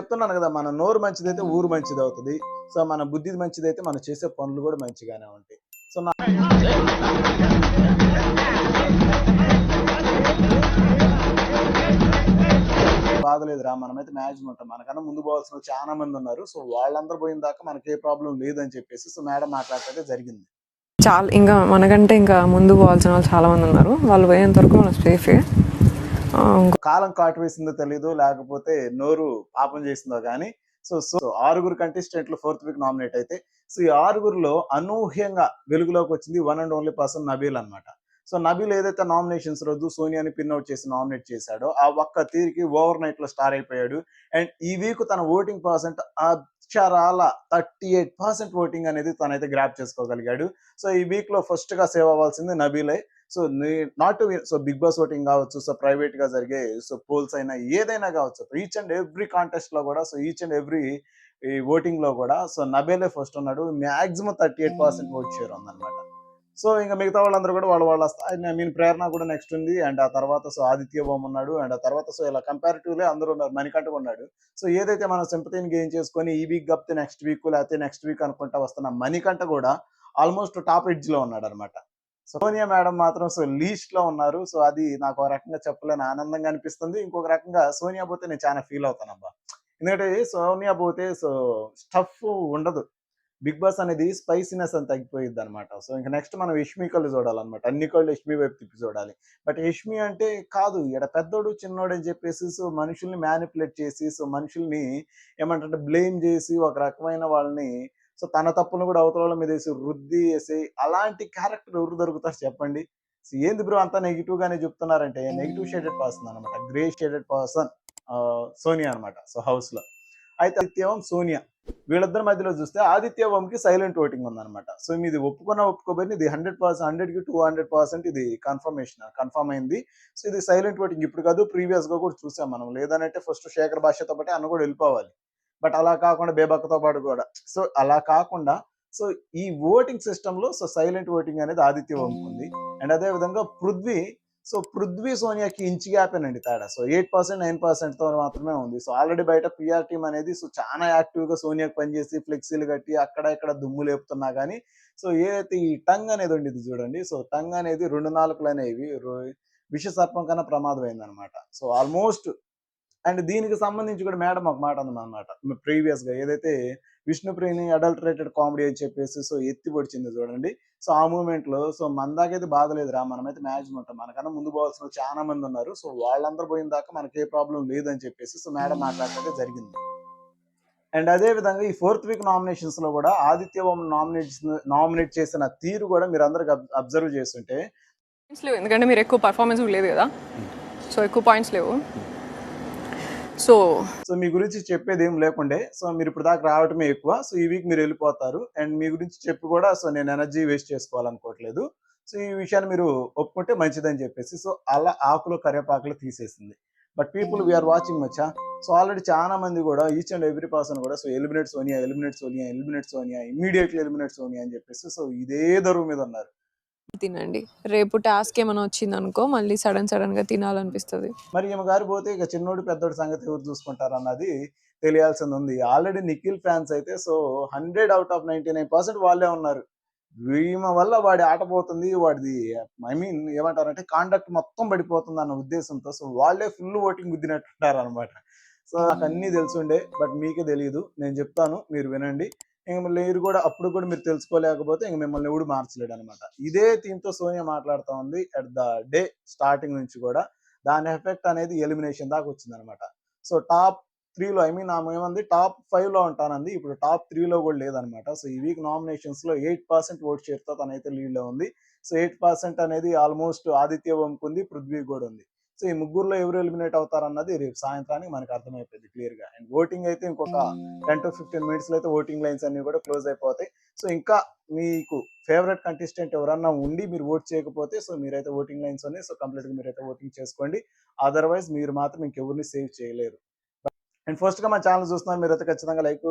చెప్తున్నాను కదా, మన నోరు మంచిదైతే ఊరు మంచిదవుతది. సో, మన బుద్ధి మంచిదైతే మనం చేసే పనులు గూడా మంచిగానే ఉంటాయి. సో, బాధ లేదురా, మనమైతే మాక్సిమం ఉంటాం. మనకన్నా ముందు పోవాల్సిన చాలా మందున్నారు. సో, వాళ్ళందరూ పోయిన దాకా మనకే ప్రాబ్లమ్ లేదని చెప్పేసి మేడం మాట్లాడటమే జరిగింది. చాలా ఇంకా మనకంటే ఇంకా ముందు పోవాల్సిన వాళ్ళు చాలామంది ఉన్నారు. వాళ్ళు పోయేంత వరకు మనం సేఫే. కాలం కాటు వేసిందో తెలీదు, లేకపోతే నోరు పాపం చేసిందో కానీ సో 6 కంటెస్టెంట్లు 4th వీక్ నామినేట్ అయితే, సో ఈ 6లో అనూహ్యంగా వెలుగులోకి వచ్చింది one and only person Nabeel అనమాట. సో నబీల్ ఏదైతే నామినేషన్స్ రోజు సోనియాని పిన్అవుట్ చేసి నామినేట్ చేశాడో, ఆ ఒక్క తీరికి ఓవర్ నైట్ లో స్టార్ అయిపోయాడు. అండ్ ఈ వీక్ తన ఓటింగ్ పర్సెంట్ అక్షరాల 38% ఓటింగ్ అనేది తనైతే గ్రాప్ చేసుకోగలిగాడు. సో ఈ వీక్ లో ఫస్ట్ గా సేవ్ అవ్వాల్సింది నబీలే. So not so Bigg Boss voting కావచ్చు, సో ప్రైవేట్ గా జరిగే సో పోల్స్ అయినా ఏదైనా కావచ్చు, ఈచ్ అండ్ ఎవ్రీ కాంటెస్ట్ లో కూడా, సో ఈచ్ అండ్ ఎవ్రీ ఈ ఓటింగ్ లో కూడా సో నబేలే ఫస్ట్ ఉన్నాడు. మాక్సిమం 38% ఓట్ షేర్ ఉందన్నమాట. సో ఇంకా మిగతా వాళ్ళందరూ కూడా వాళ్ళ ఐ మీన్ ప్రేరణ కూడా నెక్స్ట్ ఉంది. అండ్ ఆ తర్వాత సో ఆదిత్య ఓం ఉన్నాడు. అండ్ ఆ తర్వాత సో ఇలా కంపారిటివ్లీ అందరూ ఉన్నారు. మణికంఠ ఉన్నాడు. సో ఏదైతే మనం సింపతిని గెయిన్ చేసుకొని ఈ వీక్ గప్తే నెక్స్ట్ వీక్, లేకపోతే నెక్స్ట్ వీక్ అనుకుంటా వస్తున్న మణికంఠ కూడా ఆల్మోస్ట్ టాప్ ఎడ్జ్ లో ఉన్నాడు అనమాట. సోనియా మేడం మాత్రం సో లీస్ట్ లో ఉన్నారు. సో అది నాకు ఒక రకంగా చెప్పలేని ఆనందంగా అనిపిస్తుంది. ఇంకొక రకంగా సోనియా పోతే నేను చాలా ఫీల్ అవుతాను అబ్బా. ఎందుకంటే సోనియా పోతే సో స్టఫ్ ఉండదు. బిగ్ బాస్ అనేది స్పైసీనెస్ అని తగ్గిపోయింది అనమాట. సో ఇంకా నెక్స్ట్ మనం యష్మి కళ్ళు చూడాలన్నమాట. అన్ని కళ్ళు యష్మి వైపు తిప్పి చూడాలి. బట్ యష్మి అంటే కాదు, ఇక్కడ పెద్దోడు చిన్నోడు అని చెప్పేసి సో మనుషుల్ని మ్యానిపులేట్ చేసి, సో మనుషుల్ని ఏమంటే బ్లేమ్ చేసి, ఒక రకమైన వాళ్ళని సో తన తప్పును కూడా అవతల వాళ్ళ మీద వేసి రుద్ది వేసి, అలాంటి క్యారెక్టర్ ఎవరు దొరుకుతారు చెప్పండి. సో ఏంది బ్రో అంతా నెగిటివ్ గానే చెప్తున్నారంటే, నెగిటివ్ షేడెడ్ పర్సన్ అనమాట, గ్రే షేడెడ్ పర్సన్ సోనియా అనమాట. సో హౌస్ లో అయితే ఆదిత్యవం సోనియా వీళ్ళిద్దరి మధ్యలో చూస్తే ఆదిత్యవంకి సైలెంట్ ఓటింగ్ ఉందన్నమాట. సో ఇది ఒప్పుకోబోయింది, ఇది 100%, 100కి 200% ఇది కన్ఫర్మ్ అయింది. సో ఇది సైలెంట్ ఓటింగ్ ఇప్పుడు కాదు, ప్రీవియస్ గా కూడా చూసాం మనం. లేదనంటే ఫస్ట్ శేఖర్ భాషతో పాటు అన్న కూడా వెళ్ళిపోవాలి. బట్ అలా కాకుండా బేబక్కతో పాటు కూడా, సో అలా కాకుండా సో ఈ ఓటింగ్ సిస్టమ్ లో సో సైలెంట్ ఓటింగ్ అనేది ఆదిత్య వంకుంది. అండ్ అదే విధంగా పృథ్వీ సోనియాకి ఇంచ్ గ్యాపేనండి తేడా. సో 8% 9% తో మాత్రమే ఉంది. సో ఆల్రెడీ బయట పిఆర్ టీమ్ అనేది సో చాలా యాక్టివ్ గా సోనియాకి పనిచేసి ఫ్లెక్సీలు కట్టి అక్కడ ఇక్కడ దుమ్ము లేపుతున్నా కానీ, సో ఏదైతే ఈ టంగ్ అనేది ఉండేది చూడండి, సో టంగ్ అనేది 2 నాలుకలు అనేవి విష సర్పం కన్నా ప్రమాదమైంది అనమాట. సో ఆల్మోస్ట్ అండ్ దీనికి సంబంధించి కూడా మేడం ఒక మాట ఉందన్నమాట. ప్రీవియస్ గా ఏదైతే విష్ణుప్రియని అడల్టరేటెడ్ కామెడీ అని చెప్పేసి సో ఎత్తి పొడిచింది చూడండి. సో ఆ మూమెంట్ లో సో మన దాకైతే బాధ లేదురా, మనమైతే మ్యాక్సిమం ఉంటాం. మనకన్నా ముందు పోవాల్సిన చాలా మంది ఉన్నారు. సో వాళ్ళందరూ పోయిన దాకా మనకే ప్రాబ్లం లేదని చెప్పేసి సో మేడం మాట్లాడటం జరిగింది. అండ్ అదే విధంగా ఈ 4th వీక్ నామినేషన్స్ లో కూడా ఆదిత్య ఓం నామినేట్ చేసిన తీరు కూడా మీరు అందరికి అబ్జర్వ్ చేస్తుంటే లేవు, ఎందుకంటే మీరు ఎక్కువ పర్ఫార్మెన్స్ లేదు కదా, సో ఎక్కువ పాయింట్స్ లేవు. సో మీ గురించి చెప్పేది ఏం లేకుండే, సో మీరు ఇప్పుడు దాకా రావటమే ఎక్కువ. సో ఈ వీక్ మీరు వెళ్ళిపోతారు. అండ్ మీ గురించి చెప్పి కూడా సో నేను ఎనర్జీ వేస్ట్ చేసుకోవాలనుకోవట్లేదు. సో ఈ విషయాన్ని మీరు ఒప్పుకుంటే మంచిదని చెప్పేసి సో అలా ఆకులు కరివేపాకులు తీసేసింది. But people we are watching Maccha. So already చాలా మంది కూడా ఈచ్ అండ్ ఎవ్రీ పర్సన్ కూడా so eliminate Sonia, eliminate Sonia, eliminate Sonia, immediately eliminate Sonia అని చెప్పేసి సో ఇదే దరువు మీద ఉన్నారు. తినండి, రేపు టాస్క్ ఏమైనా వచ్చింది అనుకో మళ్ళీ సడన్ గా తినాలనిపిస్తుంది. మరి ఈమె గారు పోతే ఇక చిన్నోడు పెద్దోడి సంగతి ఎవరు చూసుకుంటారు అన్నది తెలియాల్సింది ఉంది. ఆల్రెడీ నిఖిల్ ఫ్యాన్స్ అయితే సో 100/99% వాళ్ళే ఉన్నారు. ఈమె వల్ల వాడి ఆట పోతుంది, వాడిది ఐ మీన్ ఏమంటారంటే కాండక్ట్ మొత్తం పడిపోతుంది అన్న ఉద్దేశంతో సో వాళ్ళే ఫుల్ ఓటింగ్ గుద్దినట్టుంటారు అనమాట. సో నాకు అన్నీ తెలుసుండే, బట్ మీకే తెలియదు. నేను చెప్తాను, మీరు వినండి. ఇంక మీరు కూడా అప్పుడు కూడా మీరు తెలుసుకోలేకపోతే ఇంక మిమ్మల్ని ఎవడు మార్చలేడు అనమాట. ఇదే థీమ్తో సోనియా మాట్లాడుతూ ఉంది అట్ ద డే స్టార్టింగ్ నుంచి కూడా. దాని ఎఫెక్ట్ అనేది ఎలిమినేషన్ దాకా వచ్చింది అనమాట. సో టాప్ 3లో ఐ మీన్ ఆమె ఏమంది టాప్ 5లో ఉంటానంది, ఇప్పుడు టాప్ 3లో కూడా లేదనమాట. సో ఈ వీక్ నామినేషన్స్ లో 8% ఓట్ షేర్తో తనైతే లీడ్ లో ఉంది. సో 8% అనేది ఆల్మోస్ట్ ఆదిత్య వంకు ఉంది, పృథ్వీ కూడా ఉంది. సో ఈ ముగ్గురులో ఎవరు ఎలిమినేట్ అవుతారన్నది రేపు సాయంత్రానికి మనకు అర్థమైపోయింది క్లియర్ గా. అండ్ ఓటింగ్ అయితే ఇంకొక 10 to 15 minutes లో అయితే ఓటింగ్ లైన్స్ అన్ని కూడా క్లోజ్ అయిపోతాయి. సో ఇంకా మీకు ఫేవరెట్ కంటెస్టెంట్ ఎవరన్నా ఉండి మీరు ఓట్ చేయకపోతే సో మీరైతే ఓటింగ్ లైన్స్ ఉన్నాయి, సో కంప్లీట్ గా మీరైతే ఓటింగ్ చేసుకోండి. అదర్వైజ్ మీరు మాత్రం ఇంకెవరిని సేవ్ చేయలేరు. అండ్ ఫస్ట్ గా మన ఛానల్ చూస్తున్నారు, మీరైతే ఖచ్చితంగా లైక్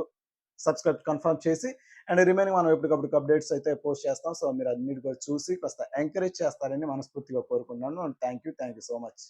సబ్స్క్రైబ్ కన్ఫర్మ్ చేసి, అండ్ రిమైనింగ్ మనం ఎప్పటికప్పుడు అప్డేట్స్ అయితే పోస్ట్ చేస్తాం. సో మీరు అన్నిటి కూడా చూసి కాస్త ఎంకరేజ్ చేస్తారని మనస్ఫూర్తిగా కోరుకుంటున్నాను. And thank you so much.